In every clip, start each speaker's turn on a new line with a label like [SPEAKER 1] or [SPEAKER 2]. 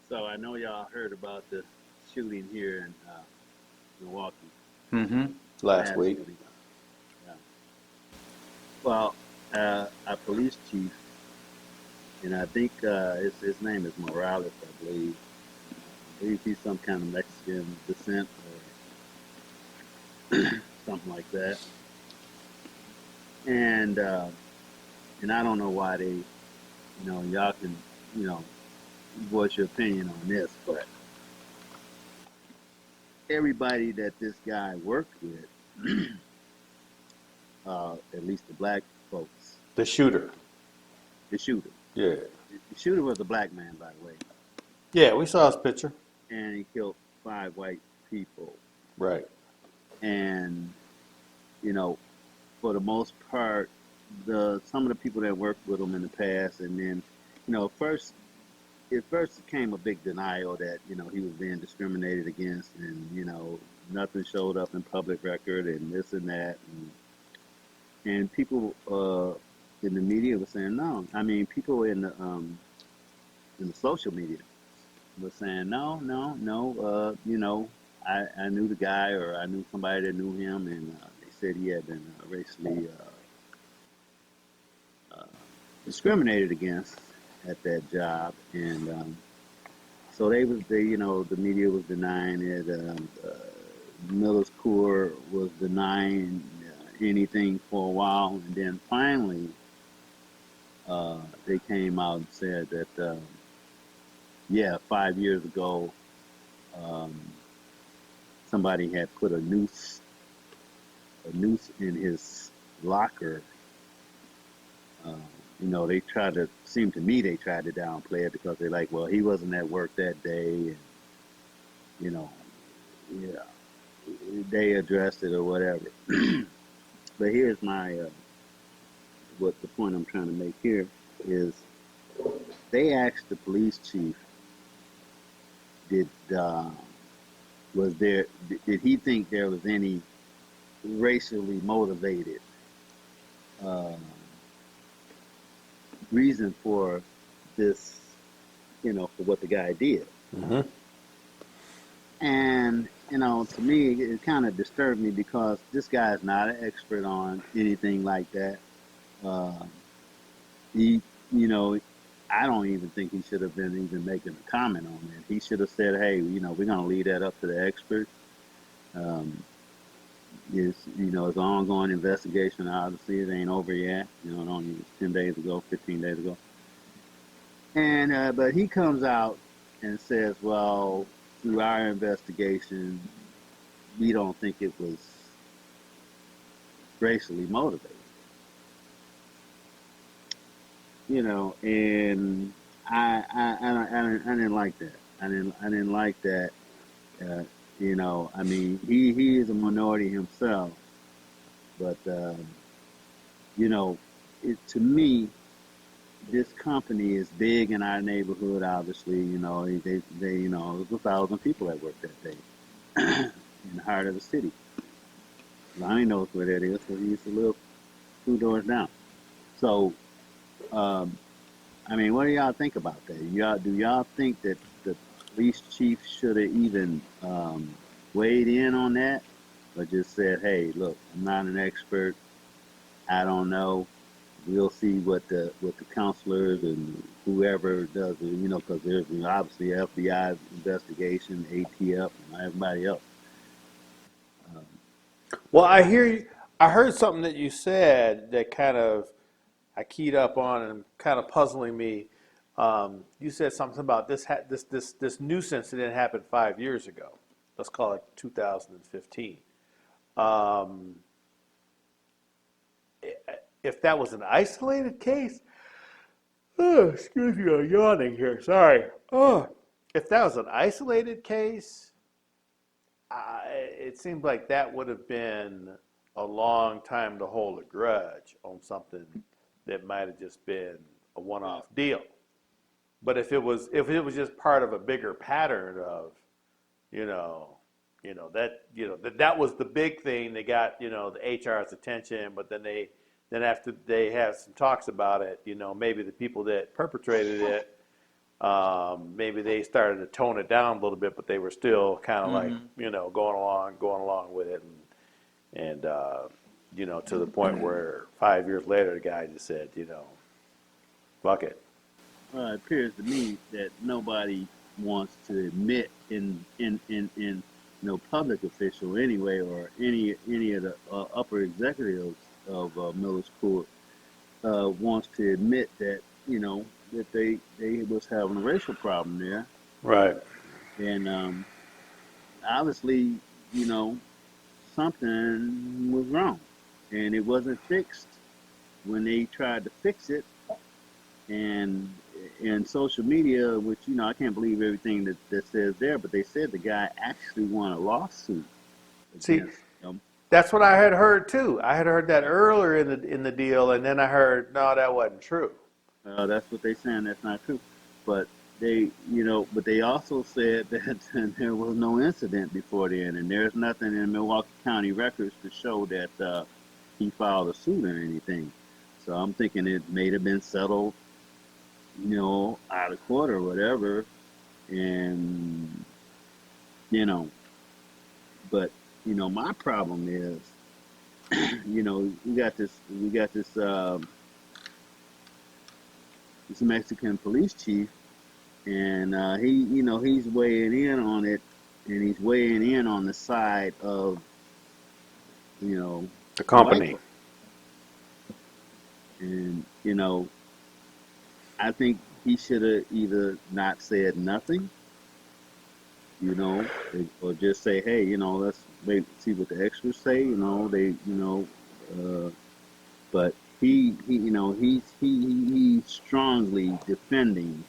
[SPEAKER 1] So I know y'all heard about the shooting here in Milwaukee,
[SPEAKER 2] Mm-hmm. Last
[SPEAKER 1] mass
[SPEAKER 2] week.
[SPEAKER 1] shooting. Yeah. Well, our police chief, and I think his name is Morales, I believe. I believe he's some kind of Mexican descent or something like that. And uh, and I don't know why they, y'all can, you know, voice your opinion on this, but everybody that this guy worked with, at least the black folks,
[SPEAKER 2] The shooter.
[SPEAKER 1] the shooter.
[SPEAKER 2] Yeah.
[SPEAKER 1] The shooter was a black man, by the way,
[SPEAKER 2] Yeah, we saw his picture.
[SPEAKER 1] and he killed five white people.
[SPEAKER 2] Right.
[SPEAKER 1] And you know, for the most part, the some of the people that worked with him in the past, and then, first it first came a big denial that he was being discriminated against, and nothing showed up in public record, and this and that, and people in the media were saying no. I mean, people in the social media was saying no, no, no. I knew the guy, or I knew somebody that knew him, and they said he had been racially uh, discriminated against at that job, and so the media was denying it. Miller's Court was denying anything for a while, and then finally they came out and said that yeah, 5 years ago, um, somebody had put a noose in his locker. Uh, they tried to, seemed to me, they tried to downplay it because they're like, well, he wasn't at work that day, and you know, yeah, they addressed it or whatever. But here's my what the point I'm trying to make here is they asked the police chief, did was there did he think there was any racially motivated uh, reason for this, for what the guy did.
[SPEAKER 2] Mm-hmm.
[SPEAKER 1] And, to me, it kind of disturbed me because this guy is not an expert on anything like that. Uh, he, you know, I don't even think he should have been even making a comment on that. He should have said, hey, we're going to leave that up to the experts. Um, it's an ongoing investigation. Obviously, it ain't over yet. It only 10 days ago, 15 days ago. And but he comes out and says, "Well, through our investigation, we don't think it was racially motivated." And I didn't like that. I didn't like that. Uh, I mean, he is a minority himself, but you know, to me, this company is big in our neighborhood. Obviously, it was 1,000 people that worked that day in the heart of the city. Lonnie knows where that is, so he's a little 2 doors down. So, um, I mean, what do y'all think about that? Do y'all think that the police chief should have even weighed in on that, or just said, "Hey, look, I'm not an expert. I don't know. We'll see what the counselors and whoever does it, because there's obviously FBI investigation, ATF, and everybody else." Um,
[SPEAKER 2] Well, I heard something that you said that kind of I keyed up on and kind of puzzling me. You said something about this nuisance that happened 5 years ago. Let's call it 2015. Um, if that was an isolated case, oh, excuse me, I'm yawning here. Sorry. Oh, if that was an isolated case, it seems like that would have been a long time to hold a grudge on something that might have just been a one-off deal. But if it was just part of a bigger pattern of, you know, that was the big thing. They got the HR's attention, but then after they have some talks about it, maybe the people that perpetrated it Maybe they started to tone it down a little bit, but they were still kind of like,
[SPEAKER 3] Mm-hmm.
[SPEAKER 2] going along with it, and to the point where 5 years later, the guy just said, fuck it.
[SPEAKER 1] It appears to me that nobody wants to admit in no public official anyway, or any of the upper executives of Miller's Court wants to admit that that they was having a racial problem there,
[SPEAKER 2] Right.
[SPEAKER 1] and obviously you know something was wrong, and it wasn't fixed when they tried to fix it. And in social media, which I can't believe everything that says there, but they said the guy actually won a lawsuit
[SPEAKER 2] See,
[SPEAKER 1] against them.
[SPEAKER 2] that's what I had heard too. I had heard that earlier in the deal, and then I heard no, that wasn't true.
[SPEAKER 1] That's what they saying. That's not true, but but they also said that there was no incident before then, and there's nothing in Milwaukee County records to show that he filed a suit or anything. So I'm thinking it may have been settled, out of court or whatever, and you know, but my problem is, we got this Mexican police chief, and he's weighing in on it, and he's weighing in on the side of you know
[SPEAKER 2] The
[SPEAKER 1] the white
[SPEAKER 2] company.
[SPEAKER 1] folks, and I think he should have either not said nothing, or just say, hey, let's wait and see what the extras say. Uh, but he's strongly defending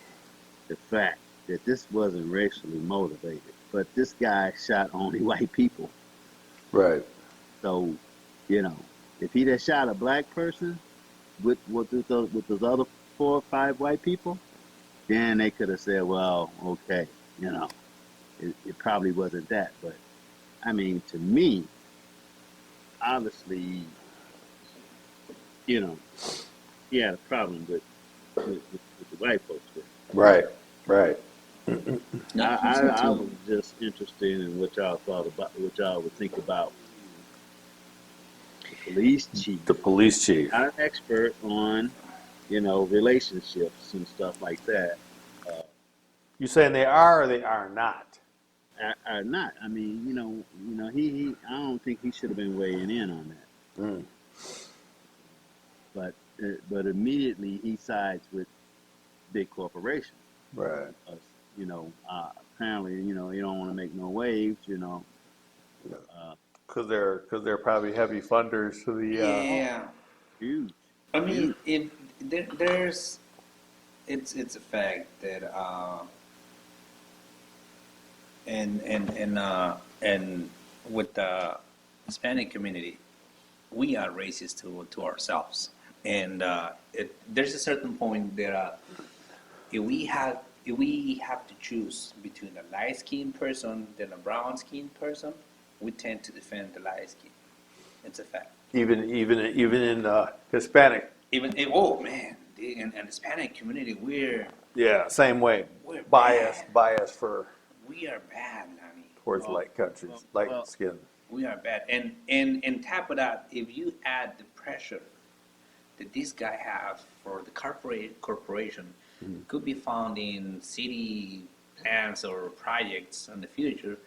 [SPEAKER 1] the fact that this wasn't racially motivated. But this guy shot only white people.
[SPEAKER 2] Right.
[SPEAKER 1] So, you know, if he'd have shot a black person with those other 4 or 5 white people, then they could have said, well, okay, you know, it probably wasn't that. But I mean, to me, obviously, you know, he had a problem with the white folks there.
[SPEAKER 2] Right. Right.
[SPEAKER 1] I,
[SPEAKER 3] I think
[SPEAKER 1] I,
[SPEAKER 3] so
[SPEAKER 1] I was
[SPEAKER 3] too.
[SPEAKER 1] just interested in what y'all thought about, what y'all would think about the police chief.
[SPEAKER 2] The police chief.
[SPEAKER 1] Not an expert on, relationships and stuff like that. Uh,
[SPEAKER 2] You saying they are or they are not?
[SPEAKER 1] are not. I mean, he I don't think he should have been weighing in on that.
[SPEAKER 2] Mm.
[SPEAKER 1] But immediately he sides with big corporations.
[SPEAKER 2] Right.
[SPEAKER 1] Apparently, you don't want to make no waves. Uh,
[SPEAKER 2] Because they're probably heavy funders to the.
[SPEAKER 1] oh,
[SPEAKER 3] Yeah,
[SPEAKER 1] huge,
[SPEAKER 3] I mean,
[SPEAKER 1] huge.
[SPEAKER 3] if there's, it's a fact that and with the Hispanic community, we are racist to ourselves, and there's a certain point that if we have to choose between a light skinned person and a brown skinned person, we tend to defend the light skin. It's a fact.
[SPEAKER 2] even in Hispanic.
[SPEAKER 3] Oh man, in Hispanic community,
[SPEAKER 2] Yeah. Same way.
[SPEAKER 3] we're
[SPEAKER 2] Bias.
[SPEAKER 3] bad.
[SPEAKER 2] Bias for
[SPEAKER 3] We are bad, Lonnie.
[SPEAKER 2] towards
[SPEAKER 1] Well,
[SPEAKER 2] light countries,
[SPEAKER 1] well,
[SPEAKER 2] light
[SPEAKER 1] well,
[SPEAKER 2] skin.
[SPEAKER 3] We are bad. And tap of that, if you add the pressure that this guy have for the corporation could be found in city plans or projects in the future,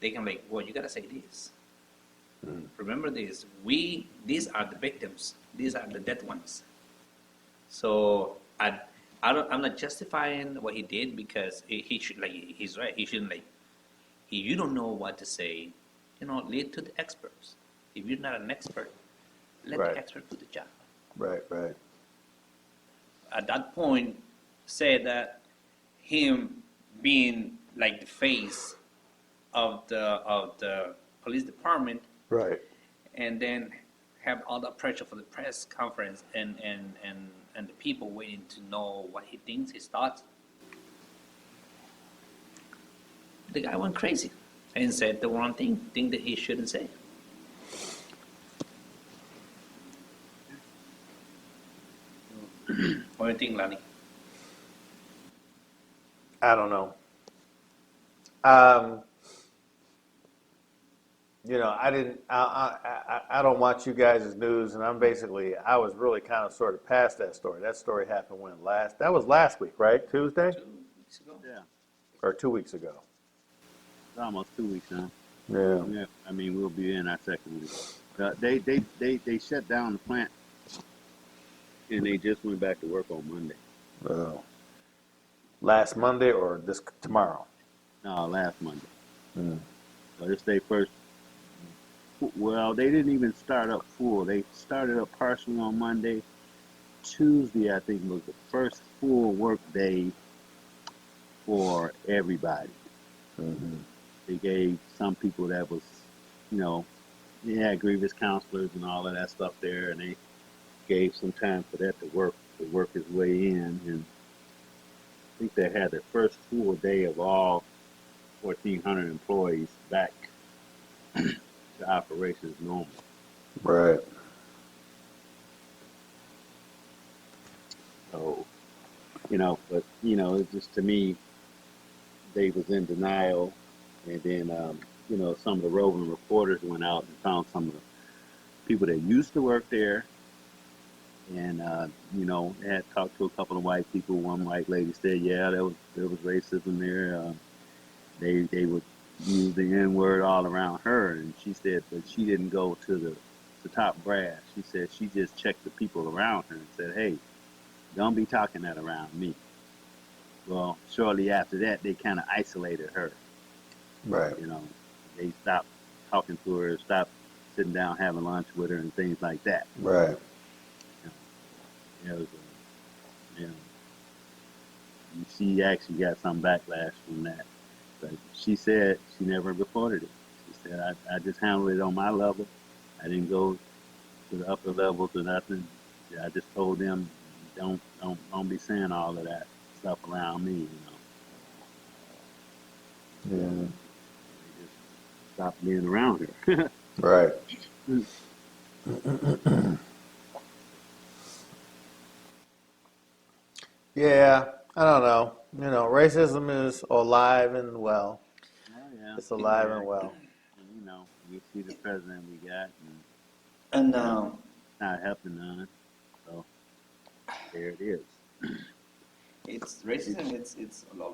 [SPEAKER 3] they can like, well, you gotta say this. Remember this. These are the victims. These are the dead ones. So I'm not justifying what he did because he should like he's right. He shouldn't like if you don't know what to say, lead to the experts. If you're not an expert, let
[SPEAKER 2] Right.
[SPEAKER 3] the expert do the job.
[SPEAKER 2] Right. Right.
[SPEAKER 3] At that point, say that him being like the face of the police department,
[SPEAKER 2] Right.
[SPEAKER 3] and then have all that pressure for the press conference and the people waiting to know what he thinks, his thoughts. The guy went crazy and said the wrong thing that he shouldn't say. What do you think, Lonnie?
[SPEAKER 2] I don't know. Um, you know, I didn't. I don't watch you guys' news, and I was really kind of sort of past that story. That story happened when last. That was last week, right? Tuesday
[SPEAKER 3] 2 weeks ago.
[SPEAKER 1] Yeah,
[SPEAKER 2] or 2 weeks ago.
[SPEAKER 1] it's almost 2 weeks now.
[SPEAKER 2] Yeah.
[SPEAKER 1] Yeah, I mean we'll be in our second week. They shut down the plant and they just went back to work on Monday.
[SPEAKER 2] Oh. Last Monday or this tomorrow?
[SPEAKER 1] No, last Monday.
[SPEAKER 2] Mm.
[SPEAKER 1] So this they first. Well, they didn't even start up full. They started up partially on Monday. Tuesday, I think, was the first full work day for everybody.
[SPEAKER 2] Mm-hmm.
[SPEAKER 1] They gave some people that was, you know, they had grievous counselors and all of that stuff there, and they gave some time for that to work its way in. And I think they had their first full day of all 1,400 employees back to operations normal.
[SPEAKER 2] Right.
[SPEAKER 1] So, but it's just to me, they was in denial, and then some of the roving reporters went out and found some of the people that used to work there, and they had talked to a couple of white people. One white lady said, "Yeah, there was racism there. They would use the N word all around her," and she said, but she didn't go to the top brass. She said she just checked the people around her and said, "Hey, don't be talking that around me." Well, shortly after that, they kind of isolated her.
[SPEAKER 2] Right.
[SPEAKER 1] You know, they stopped talking to her, stopped sitting down having lunch with her, and things like that.
[SPEAKER 2] Right.
[SPEAKER 1] You know, it was, she actually got some backlash from that. But she said she never reported it. She said, I just handled it on my level. I didn't go to the upper levels or nothing. I just told them, don't be saying all of that stuff around me.
[SPEAKER 2] Yeah.
[SPEAKER 1] They just stopped being around her.
[SPEAKER 2] Right. Yeah. I don't know. You know, racism is alive and well.
[SPEAKER 1] Oh yeah,
[SPEAKER 2] It's alive
[SPEAKER 1] yeah.
[SPEAKER 2] and well.
[SPEAKER 1] And, we see the president we got, and
[SPEAKER 3] And
[SPEAKER 1] it's not helping none. So there it is.
[SPEAKER 3] it's racism. It's all over.